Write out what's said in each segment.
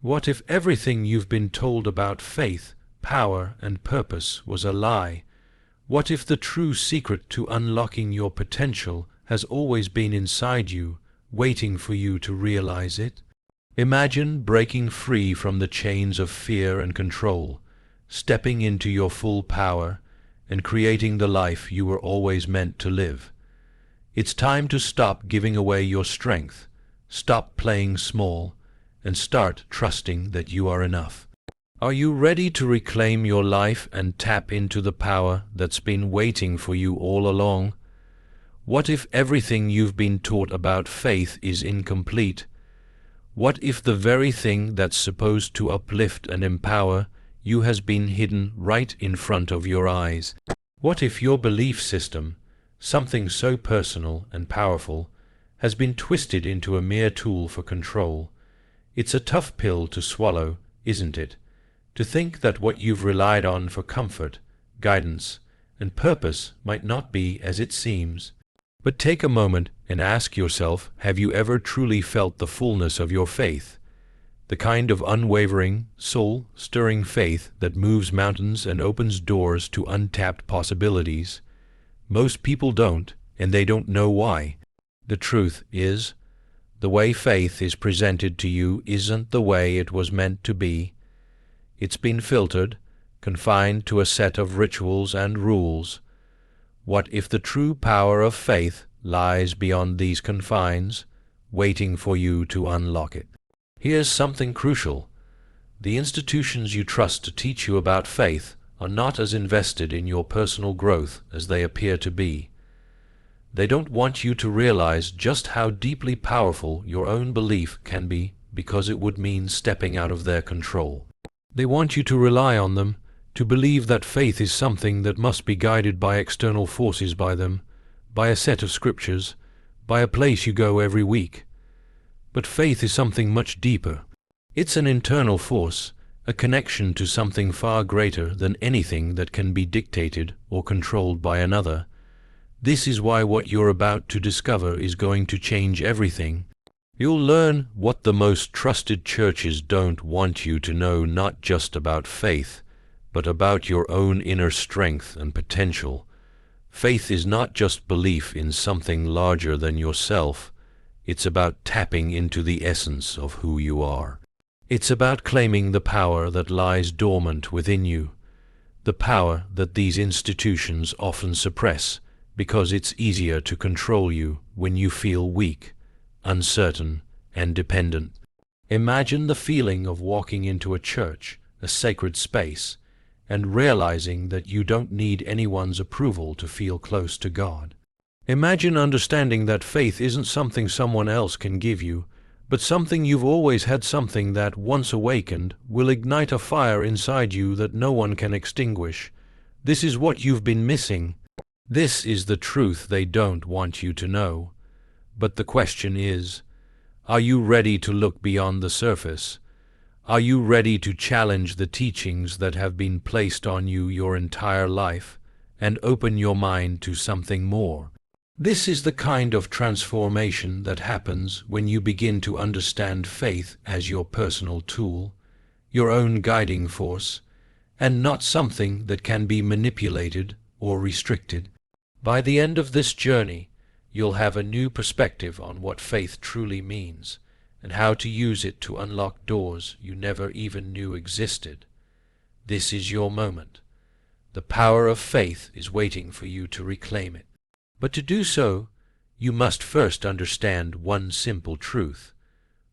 What if everything you've been told about faith, power, and purpose was a lie? What if the true secret to unlocking your potential has always been inside you, waiting for you to realize it? Imagine breaking free from the chains of fear and control, stepping into your full power, and creating the life you were always meant to live. It's time to stop giving away your strength, stop playing small, and start trusting that you are enough. Are you ready to reclaim your life and tap into the power that's been waiting for you all along? What if everything you've been taught about faith is incomplete? What if the very thing that's supposed to uplift and empower you has been hidden right in front of your eyes? What if your belief system, something so personal and powerful, has been twisted into a mere tool for control? It's a tough pill to swallow, isn't it? To think that what you've relied on for comfort, guidance, and purpose might not be as it seems. But take a moment and ask yourself, have you ever truly felt the fullness of your faith? The kind of unwavering, soul-stirring faith that moves mountains and opens doors to untapped possibilities. Most people don't, and they don't know why. The truth is, the way faith is presented to you isn't the way it was meant to be. It's been filtered, confined to a set of rituals and rules. What if the true power of faith lies beyond these confines, waiting for you to unlock it? Here's something crucial. The institutions you trust to teach you about faith are not as invested in your personal growth as they appear to be. They don't want you to realize just how deeply powerful your own belief can be, because it would mean stepping out of their control. They want you to rely on them, to believe that faith is something that must be guided by external forces, by them, by a set of scriptures, by a place you go every week. But faith is something much deeper. It's an internal force, a connection to something far greater than anything that can be dictated or controlled by another. This is why what you're about to discover is going to change everything. You'll learn what the most trusted churches don't want you to know, not just about faith, but about your own inner strength and potential. Faith is not just belief in something larger than yourself. It's about tapping into the essence of who you are. It's about claiming the power that lies dormant within you, the power that these institutions often suppress because it's easier to control you when you feel weak, uncertain, and dependent. Imagine the feeling of walking into a church, a sacred space, and realizing that you don't need anyone's approval to feel close to God. Imagine understanding that faith isn't something someone else can give you, but something you've always had, something that, once awakened, will ignite a fire inside you that no one can extinguish. This is what you've been missing. This is the truth they don't want you to know. But the question is, are you ready to look beyond the surface? Are you ready to challenge the teachings that have been placed on you your entire life and open your mind to something more? This is the kind of transformation that happens when you begin to understand faith as your personal tool, your own guiding force, and not something that can be manipulated or restricted. By the end of this journey, you'll have a new perspective on what faith truly means and how to use it to unlock doors you never even knew existed. This is your moment. The power of faith is waiting for you to reclaim it. But to do so, you must first understand one simple truth.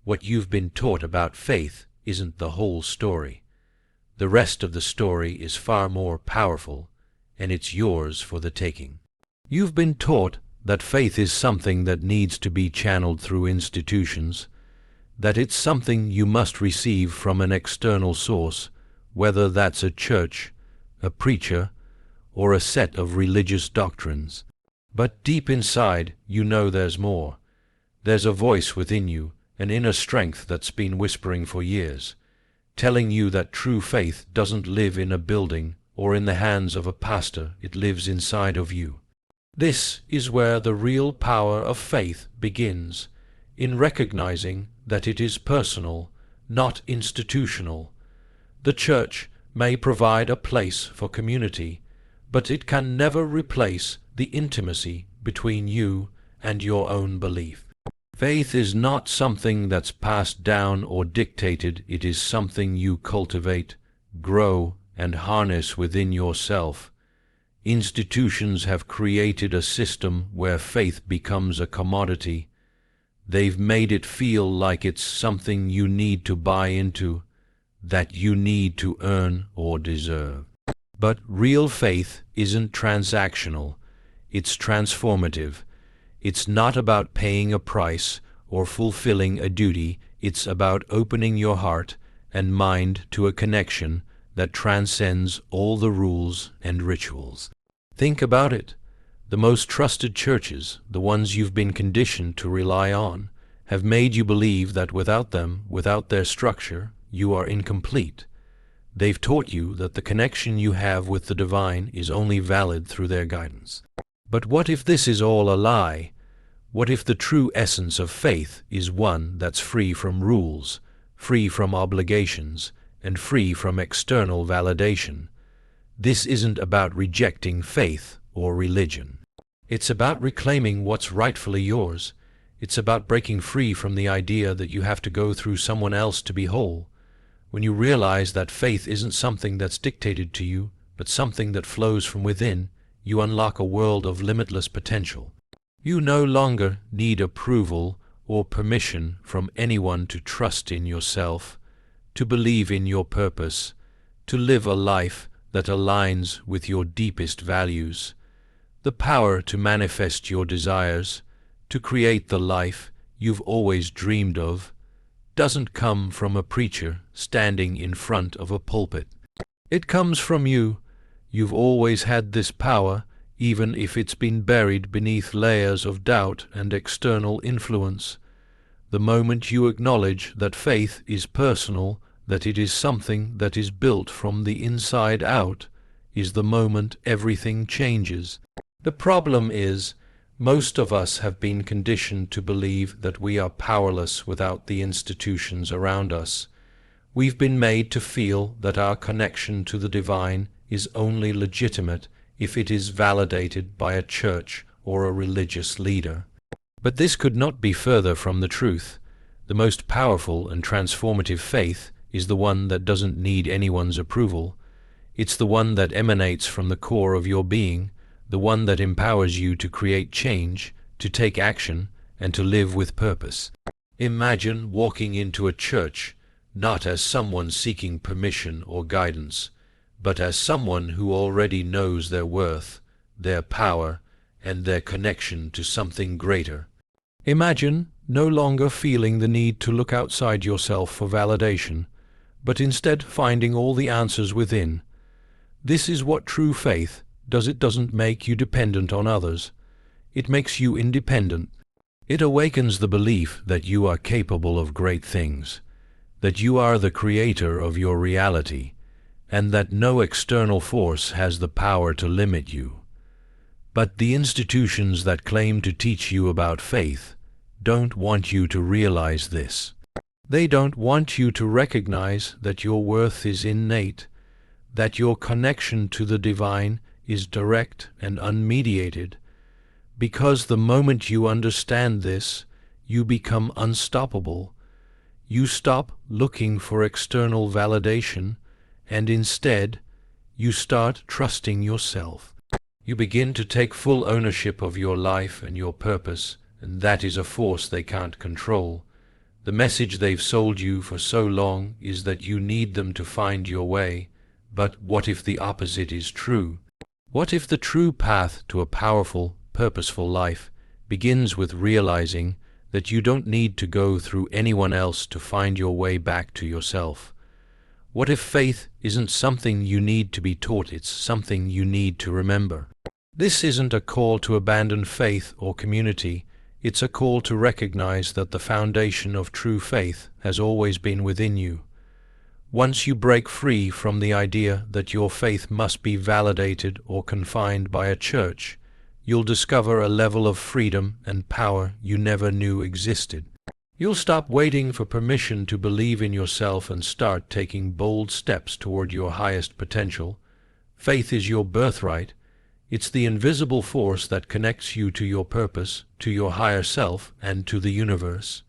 What you've been taught about faith isn't the whole story. The rest of the story is far more powerful, and it's yours for the taking. You've been taught that faith is something that needs to be channeled through institutions, that it's something you must receive from an external source, whether that's a church, a preacher, or a set of religious doctrines. But deep inside, you know there's more. There's a voice within you, an inner strength that's been whispering for years, telling you that true faith doesn't live in a building or in the hands of a pastor, it lives inside of you. This is where the real power of faith begins, in recognizing that it is personal, not institutional. The church may provide a place for community, but it can never replace the intimacy between you and your own belief. Faith is not something that's passed down or dictated. It is something you cultivate, grow, and harness within yourself. Institutions have created a system where faith becomes a commodity. They've made it feel like it's something you need to buy into, that you need to earn or deserve. But real faith isn't transactional. It's transformative. It's not about paying a price or fulfilling a duty. It's about opening your heart and mind to a connection that transcends all the rules and rituals. Think about it. The most trusted churches, the ones you've been conditioned to rely on, have made you believe that without them, without their structure, you are incomplete. They've taught you that the connection you have with the divine is only valid through their guidance. But what if this is all a lie? What if the true essence of faith is one that's free from rules, free from obligations, and free from external validation? This isn't about rejecting faith or religion. It's about reclaiming what's rightfully yours. It's about breaking free from the idea that you have to go through someone else to be whole. When you realize that faith isn't something that's dictated to you, but something that flows from within, you unlock a world of limitless potential. You no longer need approval or permission from anyone to trust in yourself, to believe in your purpose, to live a life that aligns with your deepest values. The power to manifest your desires, to create the life you've always dreamed of, doesn't come from a preacher standing in front of a pulpit. It comes from you. You've always had this power, even if it's been buried beneath layers of doubt and external influence. The moment you acknowledge that faith is personal, that it is something that is built from the inside out, is the moment everything changes. The problem is, most of us have been conditioned to believe that we are powerless without the institutions around us. We've been made to feel that our connection to the divine is only legitimate if it is validated by a church or a religious leader. But this could not be further from the truth. The most powerful and transformative faith is the one that doesn't need anyone's approval. It's the one that emanates from the core of your being, the one that empowers you to create change, to take action, and to live with purpose. Imagine walking into a church not as someone seeking permission or guidance, but as someone who already knows their worth, their power, and their connection to something greater. Imagine no longer feeling the need to look outside yourself for validation, but instead finding all the answers within. This is what true faith does. It doesn't make you dependent on others. It makes you independent. It awakens the belief that you are capable of great things, that you are the creator of your reality, and that no external force has the power to limit you. But the institutions that claim to teach you about faith don't want you to realize this. They don't want you to recognize that your worth is innate, that your connection to the divine is direct and unmediated. Because the moment you understand this, you become unstoppable. You stop looking for external validation, and instead, you start trusting yourself. You begin to take full ownership of your life and your purpose, and that is a force they can't control. The message they've sold you for so long is that you need them to find your way. But what if the opposite is true? What if the true path to a powerful, purposeful life begins with realizing that you don't need to go through anyone else to find your way back to yourself? What if faith isn't something you need to be taught, it's something you need to remember? This isn't a call to abandon faith or community. It's a call to recognize that the foundation of true faith has always been within you. Once you break free from the idea that your faith must be validated or confined by a church, you'll discover a level of freedom and power you never knew existed. You'll stop waiting for permission to believe in yourself and start taking bold steps toward your highest potential. Faith is your birthright. It's the invisible force that connects you to your purpose, to your higher self, and to the universe.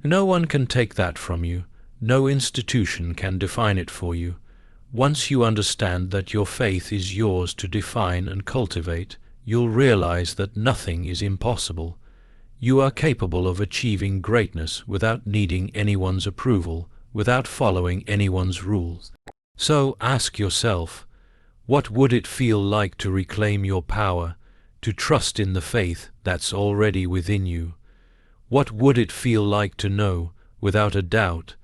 No one can take that from you. No institution can define it for you. Once you understand that your faith is yours to define and cultivate, you'll realize that nothing is impossible. You are capable of achieving greatness without needing anyone's approval, without following anyone's rules. So ask yourself, what would it feel like to reclaim your power, to trust in the faith that's already within you? What would it feel like to know, without a doubt,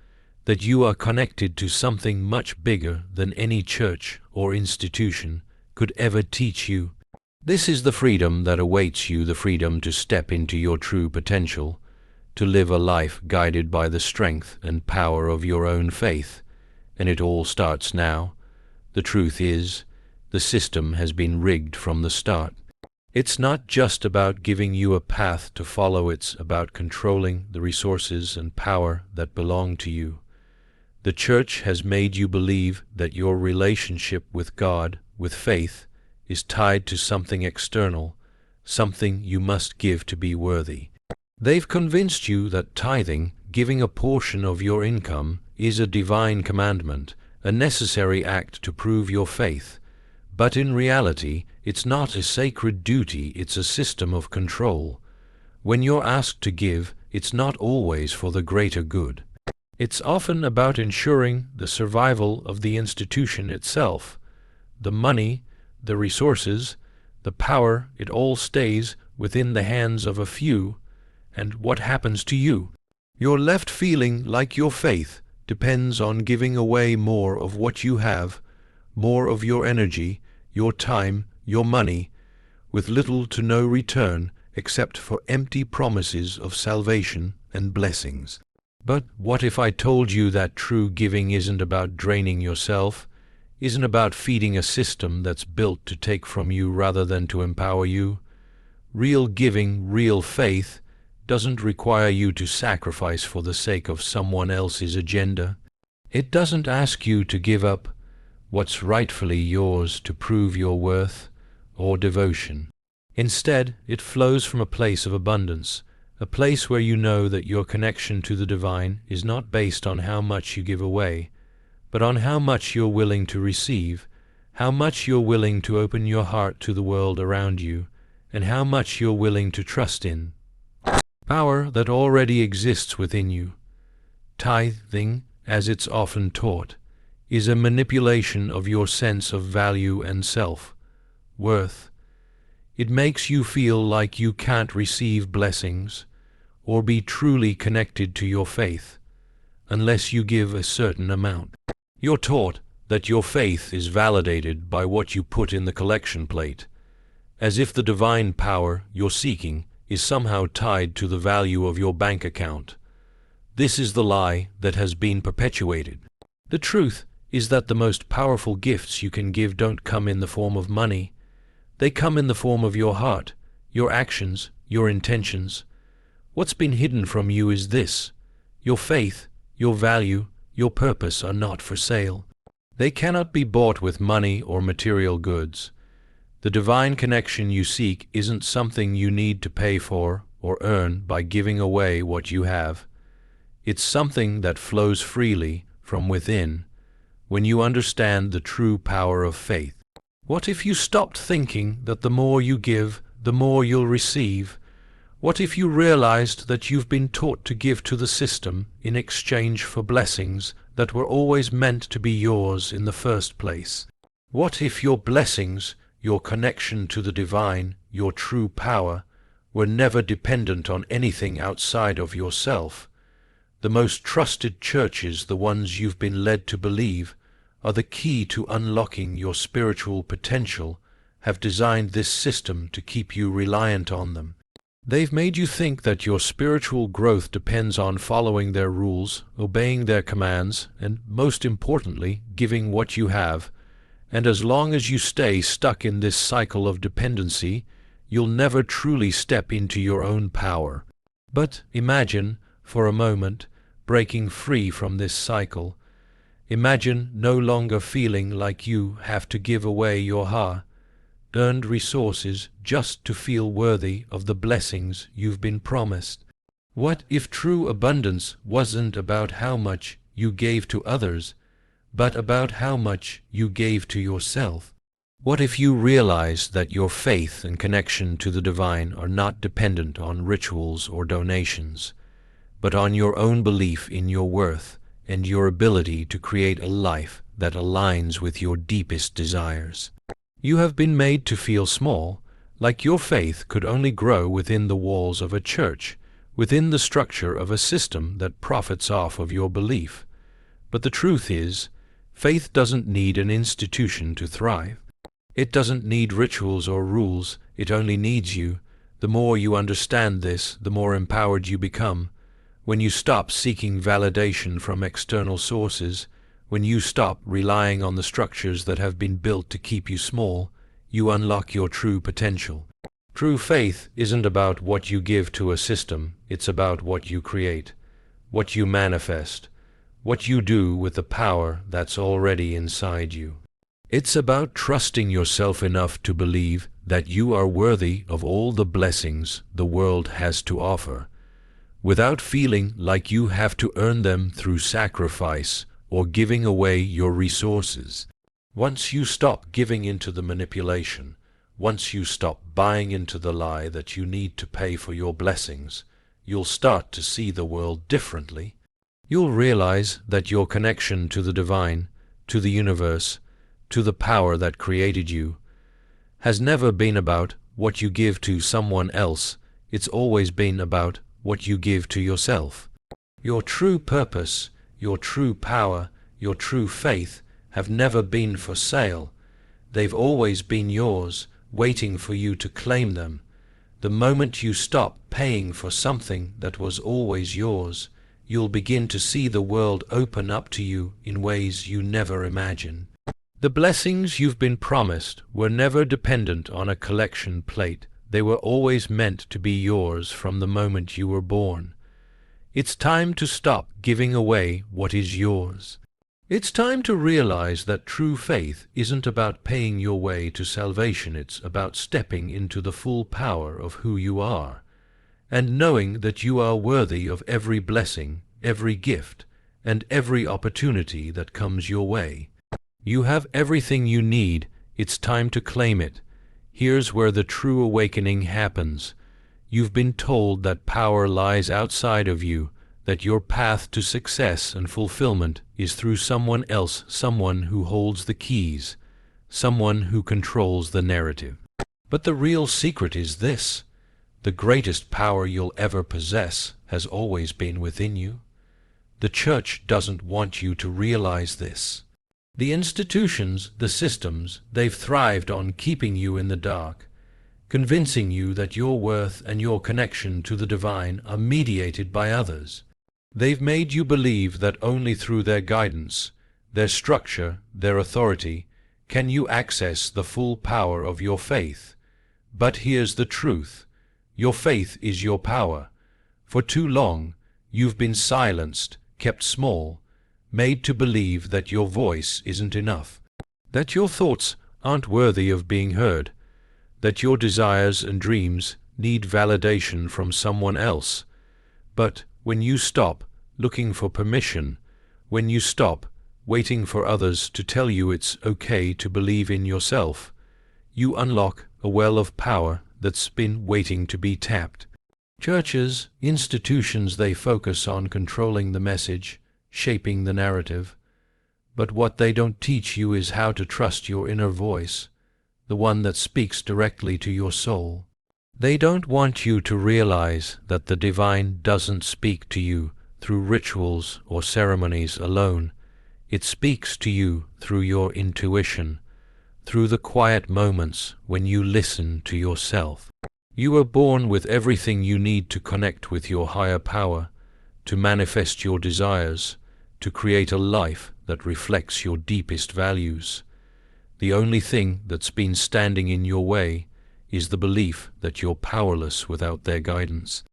that you are connected to something much bigger than any church or institution could ever teach you? This is the freedom that awaits you, the freedom to step into your true potential, to live a life guided by the strength and power of your own faith. And it all starts now. The truth is, the system has been rigged from the start. It's not just about giving you a path to follow, it's about controlling the resources and power that belong to you. The church has made you believe that your relationship with God, with faith, is tied to something external, something you must give to be worthy. They've convinced you that tithing, giving a portion of your income, is a divine commandment, a necessary act to prove your faith. But in reality, it's not a sacred duty, it's a system of control. When you're asked to give, it's not always for the greater good. It's often about ensuring the survival of the institution itself. The money, the resources, the power, it all stays within the hands of a few. And what happens to you? You're left feeling like your faith depends on giving away more of what you have, more of your energy, your time, your money, with little to no return except for empty promises of salvation and blessings. But what if I told you that true giving isn't about draining yourself, isn't about feeding a system that's built to take from you rather than to empower you? Real giving, real faith, doesn't require you to sacrifice for the sake of someone else's agenda. It doesn't ask you to give up what's rightfully yours to prove your worth or devotion. Instead, it flows from a place of abundance, a place where you know that your connection to the divine is not based on how much you give away, but on how much you're willing to receive, how much you're willing to open your heart to the world around you, and how much you're willing to trust in. Power that already exists within you. Tithing, as it's often taught, is a manipulation of your sense of value and self-worth. It makes you feel like you can't receive blessings or be truly connected to your faith unless you give a certain amount. You're taught that your faith is validated by what you put in the collection plate, as if the divine power you're seeking is somehow tied to the value of your bank account. This is the lie that has been perpetuated. The truth is that the most powerful gifts you can give don't come in the form of money. They come in the form of your heart, your actions, your intentions. What's been hidden from you is this: your faith, your value, your purpose are not for sale. They cannot be bought with money or material goods. The divine connection you seek isn't something you need to pay for or earn by giving away what you have. It's something that flows freely from within when you understand the true power of faith. What if you stopped thinking that the more you give, the more you'll receive? What if you realized that you've been taught to give to the system in exchange for blessings that were always meant to be yours in the first place? What if your blessings, your connection to the divine, your true power, were never dependent on anything outside of yourself? The most trusted churches, the ones you've been led to believe, are the key to unlocking your spiritual potential, have designed this system to keep you reliant on them. They've made you think that your spiritual growth depends on following their rules, obeying their commands, and, most importantly, giving what you have. And as long as you stay stuck in this cycle of dependency, you'll never truly step into your own power. But imagine, for a moment, breaking free from this cycle. Imagine no longer feeling like you have to give away your hard-earned resources just to feel worthy of the blessings you've been promised. What if true abundance wasn't about how much you gave to others, but about how much you gave to yourself? What if you realized that your faith and connection to the divine are not dependent on rituals or donations, but on your own belief in your worth and your ability to create a life that aligns with your deepest desires? You have been made to feel small, like your faith could only grow within the walls of a church, within the structure of a system that profits off of your belief. But the truth is, faith doesn't need an institution to thrive. It doesn't need rituals or rules, it only needs you. The more you understand this, the more empowered you become. When you stop seeking validation from external sources, when you stop relying on the structures that have been built to keep you small, you unlock your true potential. True faith isn't about what you give to a system, it's about what you create, what you manifest, what you do with the power that's already inside you. It's about trusting yourself enough to believe that you are worthy of all the blessings the world has to offer, without feeling like you have to earn them through sacrifice or giving away your resources. Once you stop giving into the manipulation, once you stop buying into the lie that you need to pay for your blessings, you'll start to see the world differently. You'll realize that your connection to the divine, to the universe, to the power that created you, has never been about what you give to someone else. It's always been about what you give to yourself. Your true purpose, your true power, your true faith have never been for sale. They've always been yours, waiting for you to claim them. The moment you stop paying for something that was always yours, you'll begin to see the world open up to you in ways you never imagined. The blessings you've been promised were never dependent on a collection plate. They were always meant to be yours from the moment you were born. It's time to stop giving away what is yours. It's time to realize that true faith isn't about paying your way to salvation. It's about stepping into the full power of who you are, and knowing that you are worthy of every blessing, every gift, and every opportunity that comes your way. You have everything you need. It's time to claim it. Here's where the true awakening happens. You've been told that power lies outside of you, that your path to success and fulfillment is through someone else, someone who holds the keys, someone who controls the narrative. But the real secret is this: the greatest power you'll ever possess has always been within you. The church doesn't want you to realize this. The institutions, the systems, they've thrived on keeping you in the dark, convincing you that your worth and your connection to the divine are mediated by others. They've made you believe that only through their guidance, their structure, their authority, can you access the full power of your faith. But here's the truth: your faith is your power. For too long, you've been silenced, kept small, made to believe that your voice isn't enough, that your thoughts aren't worthy of being heard, that your desires and dreams need validation from someone else. But when you stop looking for permission, when you stop waiting for others to tell you it's okay to believe in yourself, you unlock a well of power that's been waiting to be tapped. Churches, institutions, they focus on controlling the message, shaping the narrative. But what they don't teach you is how to trust your inner voice, the one that speaks directly to your soul. They don't want you to realize that the divine doesn't speak to you through rituals or ceremonies alone. It speaks to you through your intuition, through the quiet moments when you listen to yourself. You were born with everything you need to connect with your higher power, to manifest your desires, to create a life that reflects your deepest values. The only thing that's been standing in your way is the belief that you're powerless without their guidance.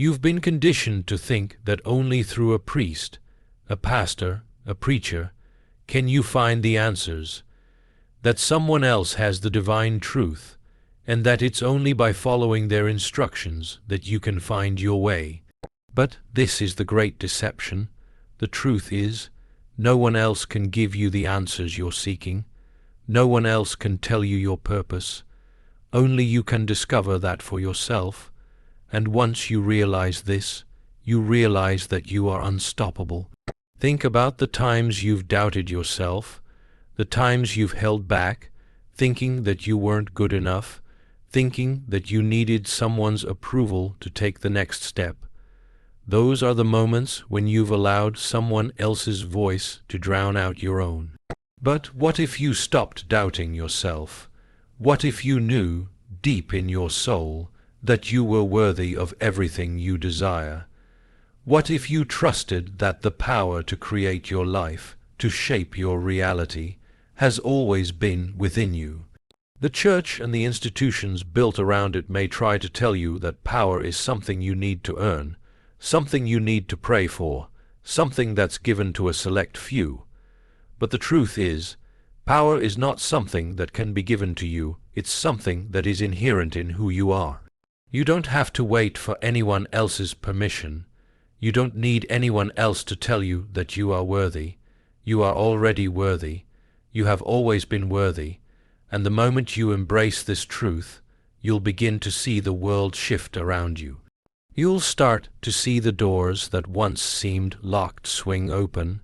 You've been conditioned to think that only through a priest, a pastor, a preacher, can you find the answers, that someone else has the divine truth, and that it's only by following their instructions that you can find your way. But this is the great deception. The truth is, no one else can give you the answers you're seeking. No one else can tell you your purpose. Only you can discover that for yourself. And once you realize this, you realize that you are unstoppable. Think about the times you've doubted yourself, the times you've held back, thinking that you weren't good enough, thinking that you needed someone's approval to take the next step. Those are the moments when you've allowed someone else's voice to drown out your own. But what if you stopped doubting yourself? What if you knew, deep in your soul, that you were worthy of everything you desire? What if you trusted that the power to create your life, to shape your reality, has always been within you? The church and the institutions built around it may try to tell you that power is something you need to earn, something you need to pray for, something that's given to a select few. But the truth is, power is not something that can be given to you, it's something that is inherent in who you are. You don't have to wait for anyone else's permission. You don't need anyone else to tell you that you are worthy. You are already worthy. You have always been worthy. And the moment you embrace this truth, you'll begin to see the world shift around you. You'll start to see the doors that once seemed locked swing open.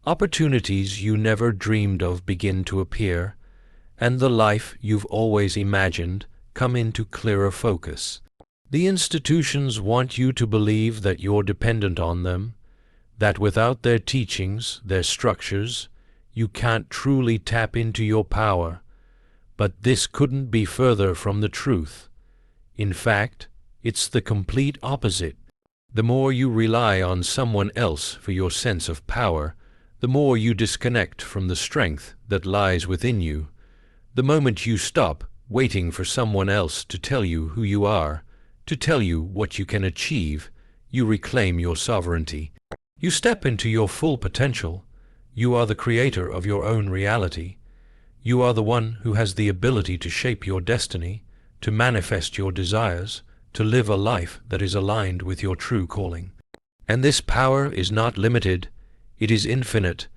Opportunities you never dreamed of begin to appear, and the life you've always imagined come into clearer focus. The institutions want you to believe that you're dependent on them, that without their teachings, their structures, you can't truly tap into your power. But this couldn't be further from the truth. In fact, it's the complete opposite. The more you rely on someone else for your sense of power, the more you disconnect from the strength that lies within you. The moment you stop waiting for someone else to tell you who you are, to tell you what you can achieve, you reclaim your sovereignty. You step into your full potential. You are the creator of your own reality. You are the one who has the ability to shape your destiny, to manifest your desires, to live a life that is aligned with your true calling. And this power is not limited, it is infinite.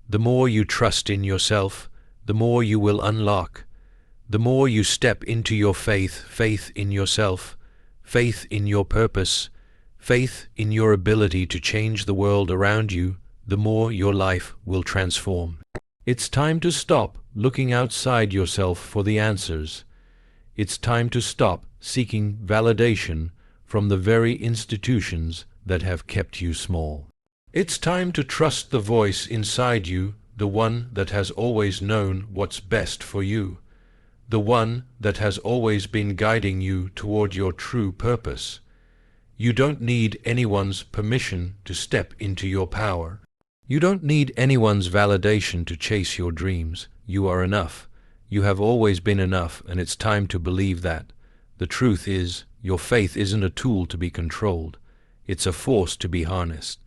The more you trust in yourself, the more you will unlock. The more you step into your faith, faith in yourself, faith in your purpose, faith in your ability to change the world around you, the more your life will transform. It's time to stop looking outside yourself for the answers. It's time to stop seeking validation from the very institutions that have kept you small. It's time to trust the voice inside you, the one that has always known what's best for you, the one that has always been guiding you toward your true purpose. You don't need anyone's permission to step into your power. You don't need anyone's validation to chase your dreams. You are enough. You have always been enough, and it's time to believe that. The truth is, your faith isn't a tool to be controlled. It's a force to be harnessed.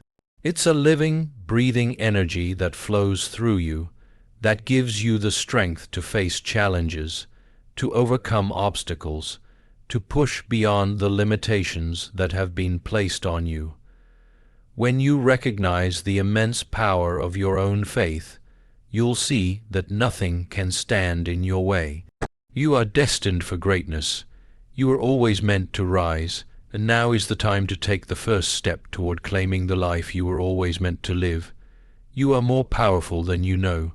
It's a living, breathing energy that flows through you, that gives you the strength to face challenges, to overcome obstacles, to push beyond the limitations that have been placed on you. When you recognize the immense power of your own faith, you'll see that nothing can stand in your way. You are destined for greatness. You were always meant to rise, and now is the time to take the first step toward claiming the life you were always meant to live. You are more powerful than you know.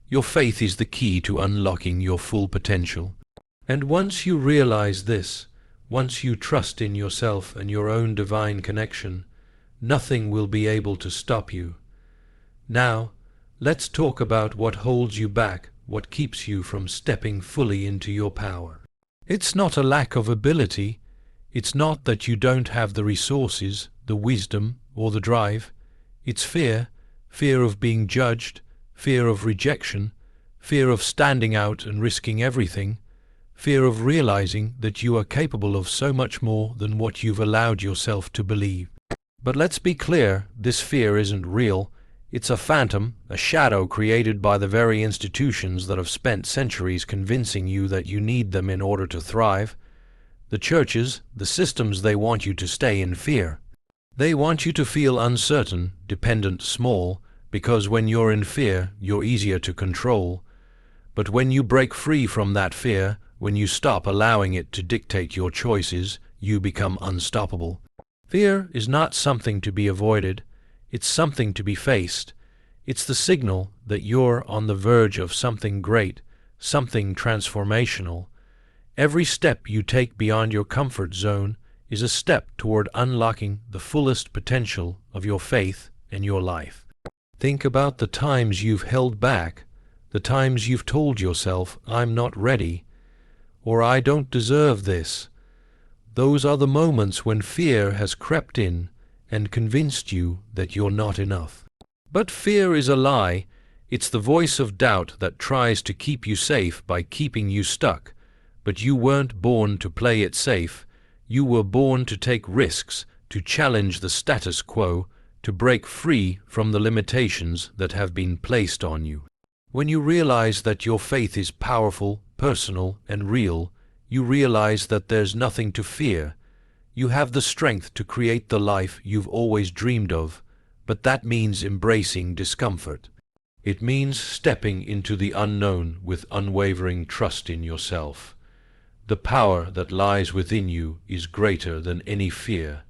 Your faith is the key to unlocking your full potential. And once you realize this, once you trust in yourself and your own divine connection, nothing will be able to stop you. Now, let's talk about what holds you back, what keeps you from stepping fully into your power. It's not a lack of ability. It's not that you don't have the resources, the wisdom, or the drive. It's fear, fear of being judged, fear of rejection, fear of standing out and risking everything, Fear of realizing that you are capable of so much more than what you've allowed yourself to believe. But let's be clear, this fear isn't real. It's a phantom, a shadow created by the very institutions that have spent centuries convincing you that you need them in order to thrive. The churches, the systems, they want you to stay in fear. They want you to feel uncertain, dependent, small, because when you're in fear, you're easier to control. But when you break free from that fear, when you stop allowing it to dictate your choices, you become unstoppable. Fear is not something to be avoided. It's something to be faced. It's the signal that you're on the verge of something great, something transformational. Every step you take beyond your comfort zone is a step toward unlocking the fullest potential of your faith and your life. Think about the times you've held back, the times you've told yourself, "I'm not ready," or "I don't deserve this." Those are the moments when fear has crept in and convinced you that you're not enough. But fear is a lie. It's the voice of doubt that tries to keep you safe by keeping you stuck. But you weren't born to play it safe. You were born to take risks, to challenge the status quo, to break free from the limitations that have been placed on you. When you realize that your faith is powerful, personal, and real, you realize that there's nothing to fear. You have the strength to create the life you've always dreamed of, but that means embracing discomfort. It means stepping into the unknown with unwavering trust in yourself. The power that lies within you is greater than any fear,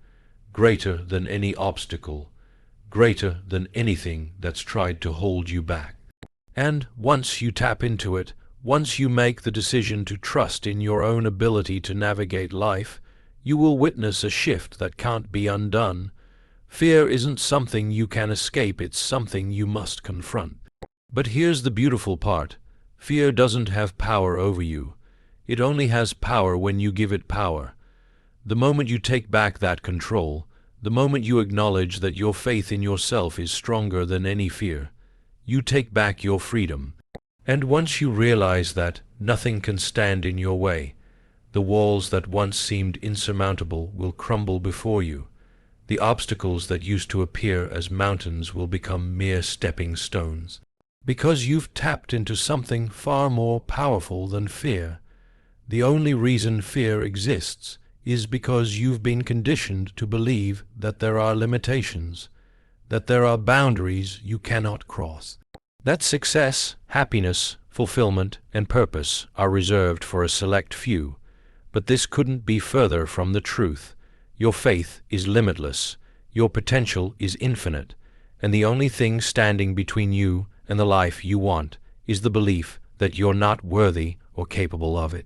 greater than any obstacle, greater than anything that's tried to hold you back. And once you tap into it, once you make the decision to trust in your own ability to navigate life, you will witness a shift that can't be undone. Fear isn't something you can escape, it's something you must confront. But here's the beautiful part. Fear doesn't have power over you. It only has power when you give it power. The moment you take back that control, the moment you acknowledge that your faith in yourself is stronger than any fear, you take back your freedom. And once you realize that nothing can stand in your way, the walls that once seemed insurmountable will crumble before you. The obstacles that used to appear as mountains will become mere stepping stones. Because you've tapped into something far more powerful than fear. The only reason fear exists is because you've been conditioned to believe that there are limitations, that there are boundaries you cannot cross. That success, happiness, fulfillment, and purpose are reserved for a select few. But this couldn't be further from the truth. Your faith is limitless, your potential is infinite, and the only thing standing between you and the life you want is the belief that you're not worthy or capable of it.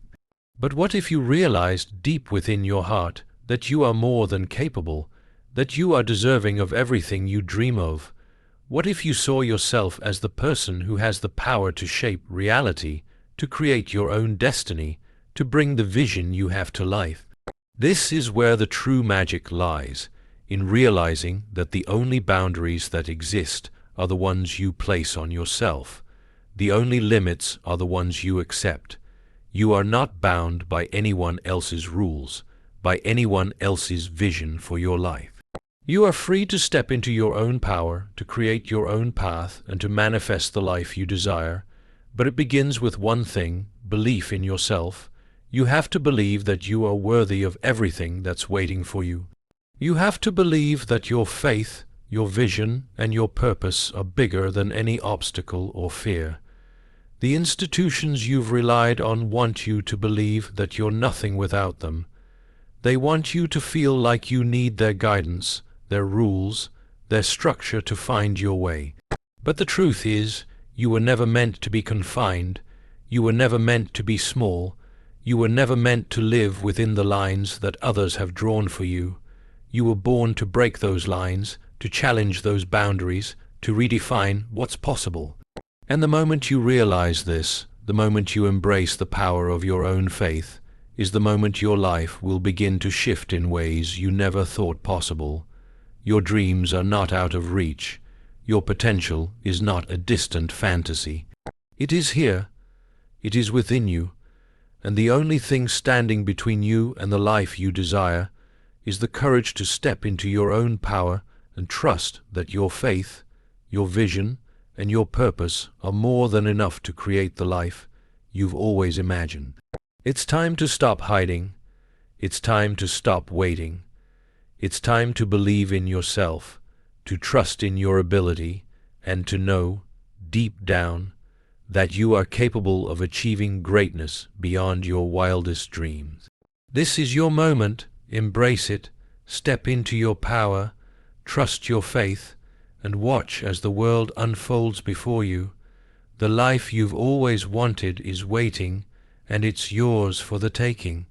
But what if you realized deep within your heart that you are more than capable, that you are deserving of everything you dream of? What if you saw yourself as the person who has the power to shape reality, to create your own destiny, to bring the vision you have to life? This is where the true magic lies, in realizing that the only boundaries that exist are the ones you place on yourself. The only limits are the ones you accept. You are not bound by anyone else's rules, by anyone else's vision for your life. You are free to step into your own power, to create your own path, and to manifest the life you desire. But it begins with one thing: belief in yourself. You have to believe that you are worthy of everything that's waiting for you. You have to believe that your faith, your vision, and your purpose are bigger than any obstacle or fear. The institutions you've relied on want you to believe that you're nothing without them. They want you to feel like you need their guidance, their rules, their structure to find your way. But the truth is, you were never meant to be confined. You were never meant to be small. You were never meant to live within the lines that others have drawn for you. You were born to break those lines, to challenge those boundaries, to redefine what's possible. And the moment you realize this, the moment you embrace the power of your own faith, is the moment your life will begin to shift in ways you never thought possible. Your dreams are not out of reach. Your potential is not a distant fantasy. It is here. It is within you. and the only thing standing between you and the life you desire is the courage to step into your own power and trust that your faith, your vision, and your purpose are more than enough to create the life you've always imagined. It's time to stop hiding. It's time to stop waiting. It's time to believe in yourself, to trust in your ability, and to know, deep down, that you are capable of achieving greatness beyond your wildest dreams. This is your moment. Embrace it. Step into your power. Trust your faith, and watch as the world unfolds before you. The life you've always wanted is waiting, and it's yours for the taking.